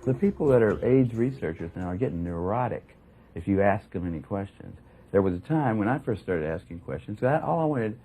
The people that are AIDS researchers now are getting neurotic if you ask them any questions. There was a time when I first started asking questions, all I wanted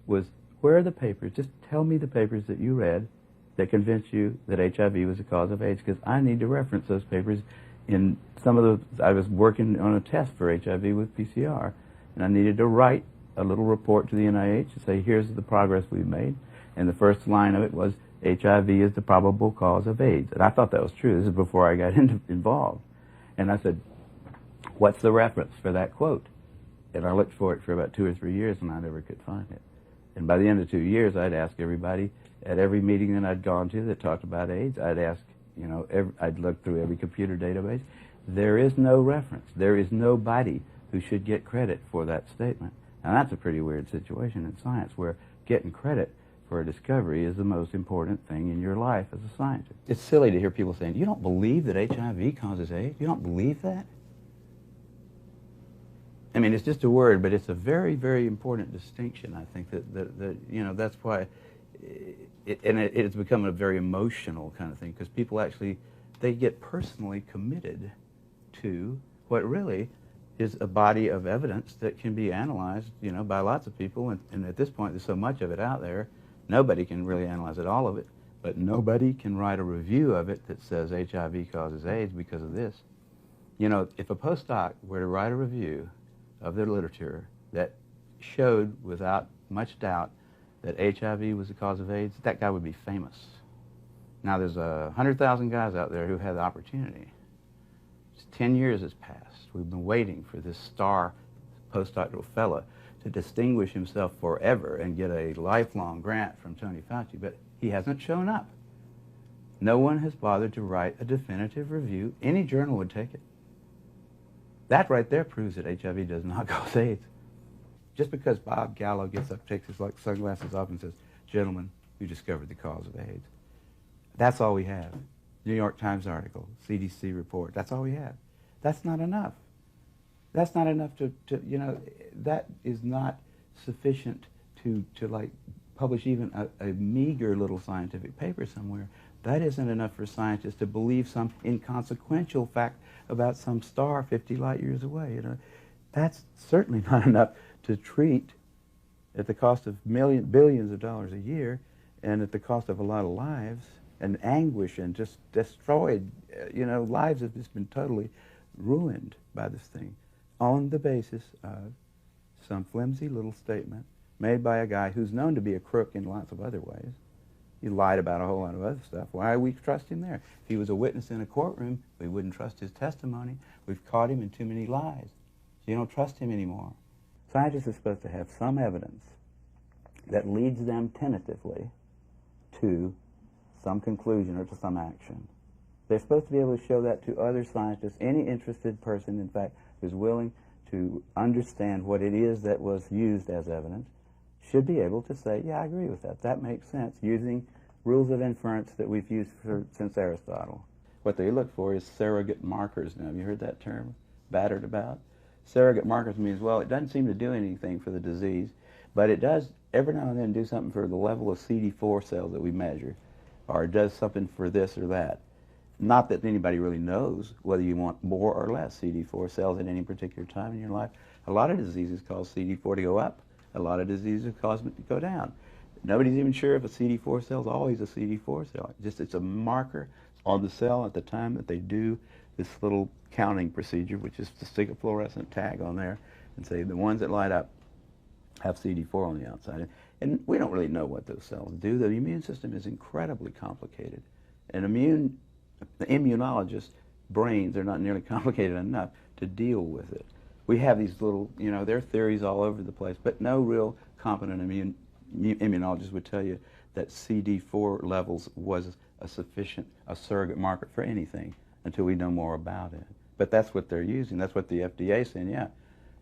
was, where are the papers? Just tell me the papers that you read that convinced you that HIV was the cause of AIDS, because I need to reference those papers in some of those. I was working on a test for HIV with PCR, and I needed to write a little report to the NIH to say, here's the progress we've made. And the first line of it was, HIV is the probable cause of AIDS. And I thought that was true. This is before I got involved. And I said, what's the reference for that quote? And I looked for it for about 2 or 3 years, and I never could find it. And by the end of 2 years, I'd ask everybody at every meeting that I'd gone to that talked about AIDS, I'd ask, I'd look through every computer database. There is no reference. There is nobody who should get credit for that statement. Now, that's a pretty weird situation in science, where getting credit for a discovery is the most important thing in your life as a scientist. It's silly to hear people saying, you don't believe that HIV causes AIDS? You don't believe that? I mean, it's just a word, but it's a very, very important distinction. I think that that's why, it's become a very emotional kind of thing, because people actually, they get personally committed to what really is a body of evidence that can be analyzed, by lots of people. And at this point, there's so much of it out there, nobody can really analyze all of it, but nobody can write a review of it that says HIV causes AIDS because of this. If a postdoc were to write a review of their literature that showed without much doubt that HIV was the cause of AIDS, that guy would be famous. Now, there's 100,000 guys out there who had the opportunity. 10 years has passed. We've been waiting for this star postdoctoral fella to distinguish himself forever and get a lifelong grant from Tony Fauci, but he hasn't shown up. No one has bothered to write a definitive review. Any journal would take it. That right there proves that HIV does not cause AIDS. Just because Bob Gallo gets up, takes his sunglasses off and says, gentlemen, you discovered the cause of AIDS. That's all we have. New York Times article, CDC report, that's all we have. That's not enough. That's not enough to that is not sufficient to publish even a meager little scientific paper somewhere. That isn't enough for scientists to believe some inconsequential fact about some star 50 light years away. That's certainly not enough to treat at the cost of billions of dollars a year, and at the cost of a lot of lives and anguish, and just destroyed, lives have just been totally ruined by this thing, on the basis of some flimsy little statement made by a guy who's known to be a crook in lots of other ways. He lied about a whole lot of other stuff. Why do we trust him there? If he was a witness in a courtroom, we wouldn't trust his testimony. We've caught him in too many lies. So you don't trust him anymore. Scientists are supposed to have some evidence that leads them tentatively to some conclusion or to some action. They're supposed to be able to show that to other scientists. Any interested person, in fact, who's willing to understand what it is that was used as evidence should be able to say, yeah, I agree with that. That makes sense, using rules of inference that we've used since Aristotle. What they look for is surrogate markers. Now, have you heard that term battered about? Surrogate markers means, well, it doesn't seem to do anything for the disease, but it does every now and then do something for the level of CD4 cells that we measure, or it does something for this or that. Not that anybody really knows whether you want more or less CD4 cells at any particular time in your life. A lot of diseases cause CD4 to go up. A lot of diseases cause it to go down. Nobody's even sure if a CD4 cell is always a CD4 cell. It's a marker on the cell at the time that they do this little counting procedure, which is to stick a fluorescent tag on there and say the ones that light up have CD4 on the outside. And we don't really know what those cells do. The immune system is incredibly complicated. And the immunologists' brains are not nearly complicated enough to deal with it. We have these little, there are theories all over the place, but no real competent immunologist would tell you that CD4 levels was a surrogate marker for anything until we know more about it. But that's what they're using. That's what the FDA is saying, yeah.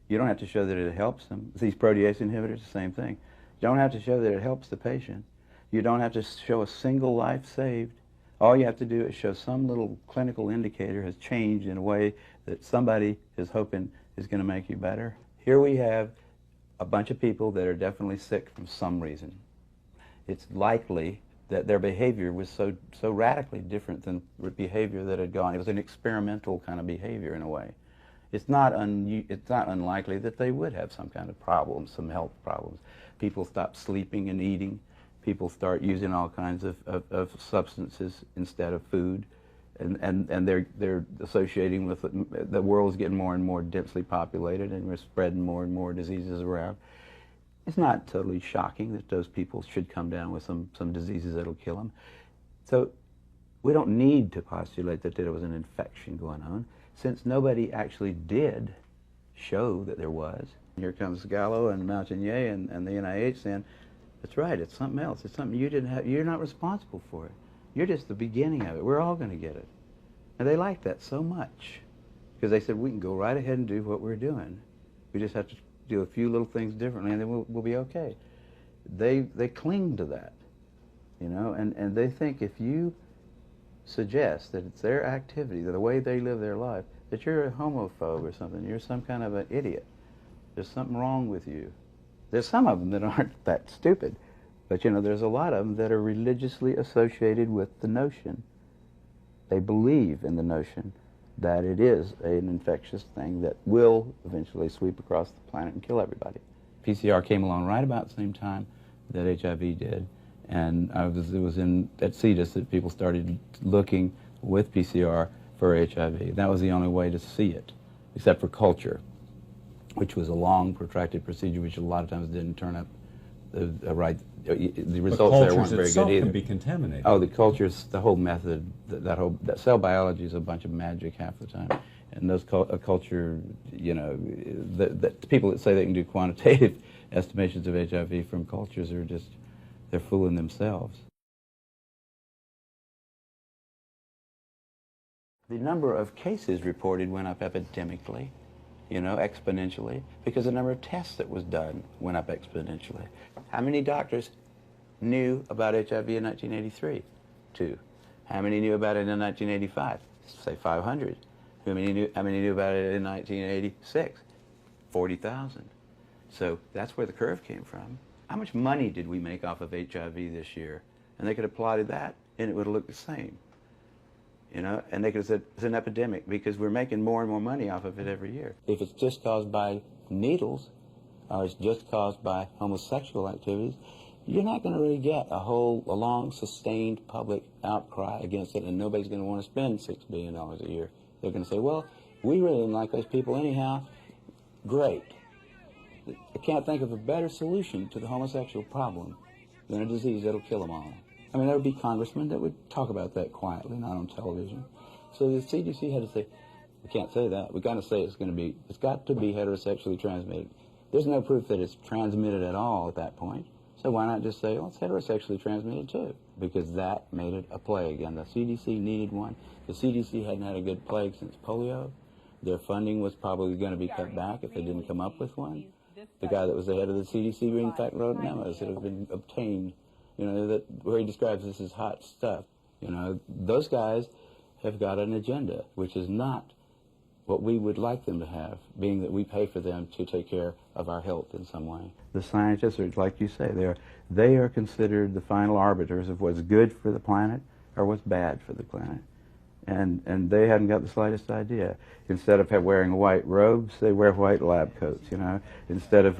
You don't have to show that it helps them. These protease inhibitors, the same thing. You don't have to show that it helps the patient. You don't have to show a single life saved. All you have to do is show some little clinical indicator has changed in a way that somebody is hoping is going to make you better. Here we have a bunch of people that are definitely sick from some reason. It's likely that their behavior was so radically different than the behavior that had gone. It was an experimental kind of behavior in a way. It's not unlikely that they would have some kind of problems, some health problems. People stop sleeping and eating. People start using all kinds of substances instead of food. And they're associating with it. The world's getting more and more densely populated, and we're spreading more and more diseases around. It's not totally shocking that those people should come down with some diseases that'll kill them. So we don't need to postulate that there was an infection going on, since nobody actually did show that there was. Here comes Gallo and Mountainier and the NIH saying, that's right, it's something else. It's something you didn't have. You're not responsible for it. You're just the beginning of it. We're all going to get it. And they liked that so much, because they said, we can go right ahead and do what we're doing. We just have to do a few little things differently, and then we'll be okay. They cling to that, you know, and they think if you suggest that it's their activity, that the way they live their life, that you're a homophobe or something, you're some kind of an idiot. There's something wrong with you. There's some of them that aren't that stupid, but you know, there's a lot of them that are religiously associated with the notion. They believe in the notion that it is an infectious thing that will eventually sweep across the planet and kill everybody. PCR came along right about the same time that HIV did, and it was at CETUS that people started looking with PCR for HIV. That was the only way to see it, except for culture, which was a long, protracted procedure, which a lot of times didn't turn up the results there weren't very good either. Can be contaminated. Oh, the cultures, the whole method, that cell biology is a bunch of magic half the time. And those culture, you know, the people that say they can do quantitative estimations of HIV from cultures are just, they're fooling themselves. The number of cases reported went up epidemically, you know, exponentially, because the number of tests that was done went up exponentially. How many doctors knew about HIV in 1983? 2. How many knew about it in 1985? Say 500. How many knew about it in 1986? 40,000. So that's where the curve came from. How much money did we make off of HIV this year? And they could have plotted that, and it would have looked the same. You know, and they could have said it's an epidemic because we're making more and more money off of it every year. If it's just caused by needles, or it's just caused by homosexual activities, you're not going to really get a long, sustained public outcry against it, and nobody's going to want to spend $6 billion a year. They're going to say, well, we really didn't like those people anyhow. Great. I can't think of a better solution to the homosexual problem than a disease that'll kill them all. I mean, there would be congressmen that would talk about that quietly, not on television. So the CDC had to say, we can't say that. We've got to say it's got to be heterosexually transmitted. There's no proof that it's transmitted at all at that point. So why not just say, well, it's heterosexually transmitted too? Because that made it a plague, and the CDC needed one. The CDC hadn't had a good plague since polio. Their funding was probably going to be cut back if they didn't come up with one. The guy that was the head of the CDC, in fact, wrote memos that have been obtained, you know, where he describes this as hot stuff. You know, those guys have got an agenda, which is not what we would like them to have, being that we pay for them to take care of our health in some way. The scientists are, like you say, they are considered the final arbiters of what's good for the planet or what's bad for the planet. And they hadn't got the slightest idea. Instead of wearing white robes, they wear white lab coats, you know. Instead of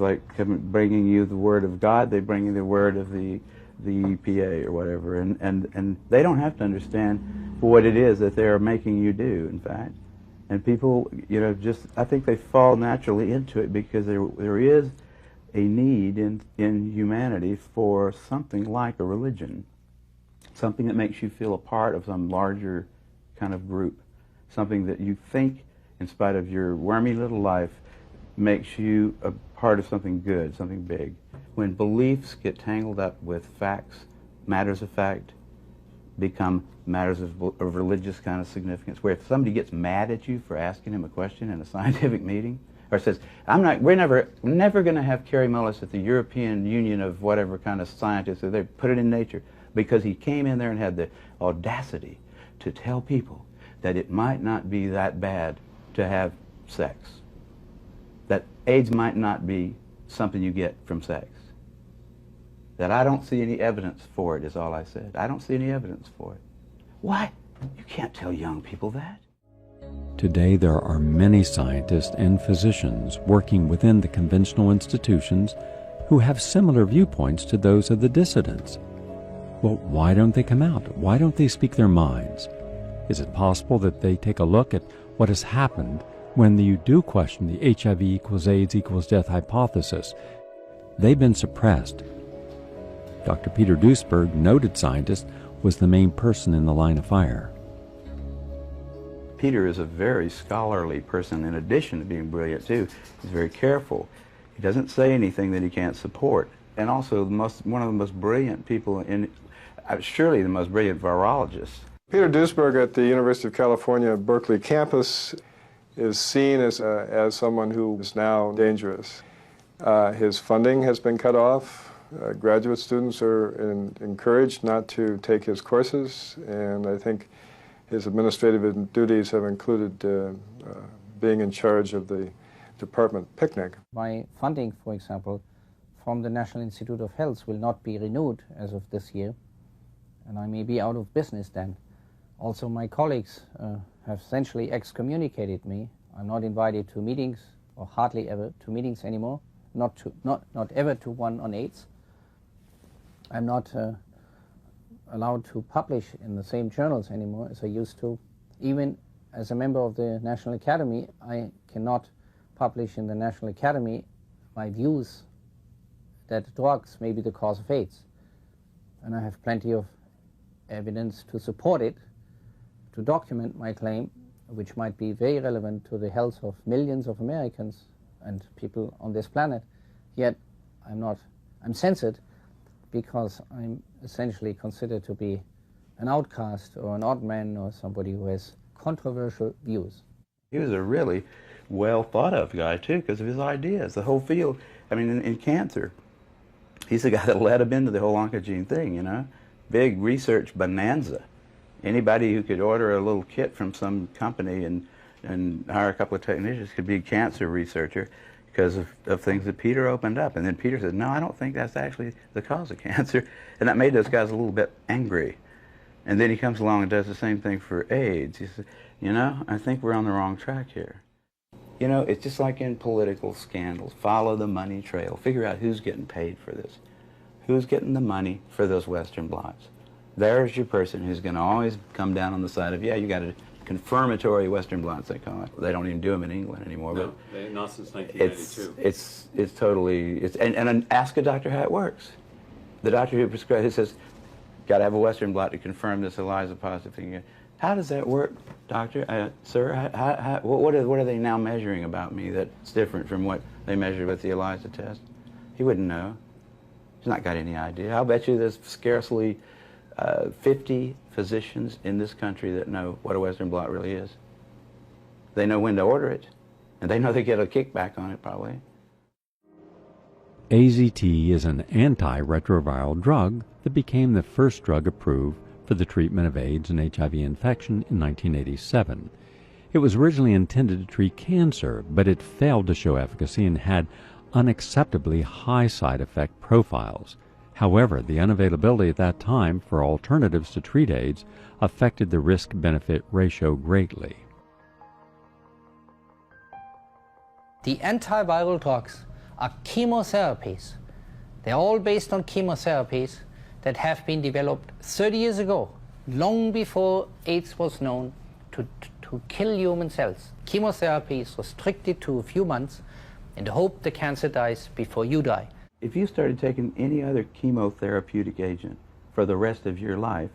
bringing you the word of God, they bring you the word of the EPA or whatever. And they don't have to understand what it is that they're making you do, in fact. And people, you know, I think they fall naturally into it because there is a need in humanity for something like a religion, something that makes you feel a part of some larger kind of group, something that you think, in spite of your wormy little life, makes you a part of something good, something big. When beliefs get tangled up with facts, matters of fact become matters of religious kind of significance, where if somebody gets mad at you for asking him a question in a scientific meeting, or says, we're never going to have Kary Mullis at the European Union of whatever kind of scientists, so they put it in Nature, because he came in there and had the audacity to tell people that it might not be that bad to have sex, that AIDS might not be something you get from sex. that I don't see any evidence for it, is all I said. I don't see any evidence for it. Why? You can't tell young people that. Today, there are many scientists and physicians working within the conventional institutions who have similar viewpoints to those of the dissidents. Well, why don't they come out? Why don't they speak their minds? Is it possible that they take a look at what has happened when you do question the HIV equals AIDS equals death hypothesis? They've been suppressed. Dr. Peter Duesberg, noted scientist, was the main person in the line of fire. Peter is a very scholarly person in addition to being brilliant too. He's very careful. He doesn't say anything that he can't support. And also one of the most brilliant people surely the most brilliant virologist. Peter Duesberg at the University of California, Berkeley campus is seen as someone who is now dangerous. His funding has been cut off. Graduate students are encouraged not to take his courses, and I think his administrative duties have included being in charge of the department picnic. My funding, for example, from the National Institute of Health will not be renewed as of this year, and I may be out of business then. Also, my colleagues have essentially excommunicated me. I'm not invited to meetings, or hardly ever to meetings anymore, not ever to one on AIDS. I'm not allowed to publish in the same journals anymore as I used to. Even as a member of the National Academy, I cannot publish in the National Academy my views that drugs may be the cause of AIDS. And I have plenty of evidence to support it, to document my claim, which might be very relevant to the health of millions of Americans and people on this planet. Yet I'm censored because I'm essentially considered to be an outcast or an odd man or somebody who has controversial views. He was a really well thought of guy too because of his ideas. The whole field, I mean in cancer, he's the guy that led him into the whole oncogene thing, you know. Big research bonanza. Anybody who could order a little kit from some company and hire a couple of technicians could be a cancer researcher because of things that Peter opened up. And then Peter said, no, I don't think that's actually the cause of cancer. And that made those guys a little bit angry. And then he comes along and does the same thing for AIDS. He said, you know, I think we're on the wrong track here. You know, it's just like in political scandals. Follow the money trail. Figure out who's getting paid for this. Who's getting the money for those Western blots. There's your person who's going to always come down on the side of, yeah, you got a confirmatory Western blots, they call it. They don't even do them in England anymore. No, but not since 1992. It's totally, and ask a doctor how it works. The doctor who prescribes, he says, got to have a Western blot to confirm this ELISA positive thing. How does that work, doctor? Sir, what are they now measuring about me that's different from what they measured with the ELISA test? He wouldn't know. He's not got any idea. I'll bet you there's scarcely 50 physicians in this country that know what a Western blot really is. They know when to order it, and they know they get a kickback on it probably. AZT is an antiretroviral drug that became the first drug approved for the treatment of AIDS and HIV infection in 1987. It was originally intended to treat cancer, but it failed to show efficacy and had unacceptably high side effect profiles. However, the unavailability at that time for alternatives to treat AIDS affected the risk-benefit ratio greatly. The antiviral drugs are chemotherapies. They're all based on chemotherapies that have been developed 30 years ago, long before AIDS was known, to kill human cells. Chemotherapy is restricted to a few months in the hope the cancer dies before you die. If you started taking any other chemotherapeutic agent for the rest of your life,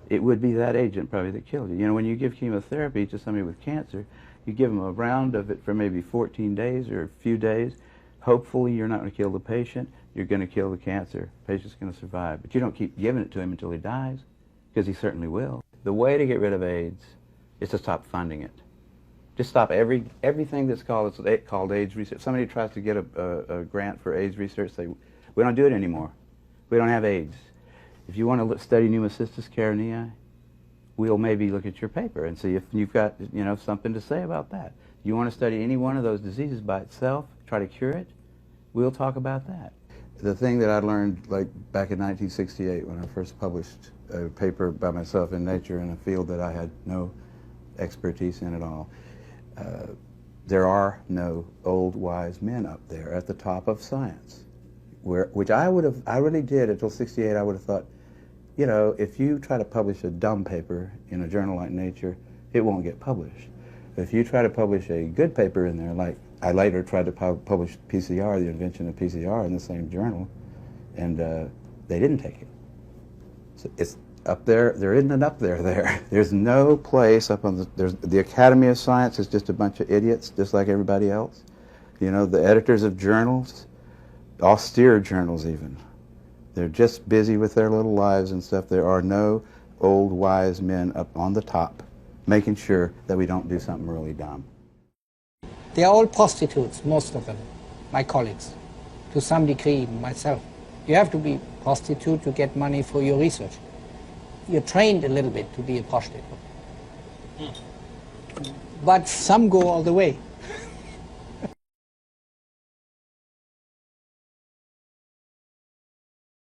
it would be that agent probably that killed you. You know, when you give chemotherapy to somebody with cancer, you give them a round of it for maybe 14 days or a few days. Hopefully you're not going to kill the patient, you're going to kill the cancer. The patient's going to survive. But you don't keep giving it to him until he dies, because he certainly will. The way to get rid of AIDS is to stop funding it. Just stop everything that's called AIDS research. Somebody tries to get a grant for AIDS research, say, we don't do it anymore. We don't have AIDS. If you want to study pneumocystis carinii, we'll maybe look at your paper and see if you've got, you know, something to say about that. You want to study any one of those diseases by itself, try to cure it, we'll talk about that. The thing that I learned, like back in 1968 when I first published a paper by myself in Nature in a field that I had no expertise in at all, there are no old wise men up there at the top of science. Which I really did until 68. I would have thought, you know, if you try to publish a dumb paper in a journal like Nature, it won't get published. If you try to publish a good paper in there, like I later tried to publish PCR, the invention of PCR, in the same journal, and they didn't take it. So it's up there. There isn't an up there. There's no place up on the Academy of Science is just a bunch of idiots, just like everybody else. You know, the editors of journals, austere journals even, they're just busy with their little lives and stuff. There are no old wise men up on the top making sure that we don't do something really dumb. They are all prostitutes, most of them, my colleagues, to some degree, myself. You have to be a prostitute to get money for your research. You're trained a little bit to be a prostitute. But some go all the way.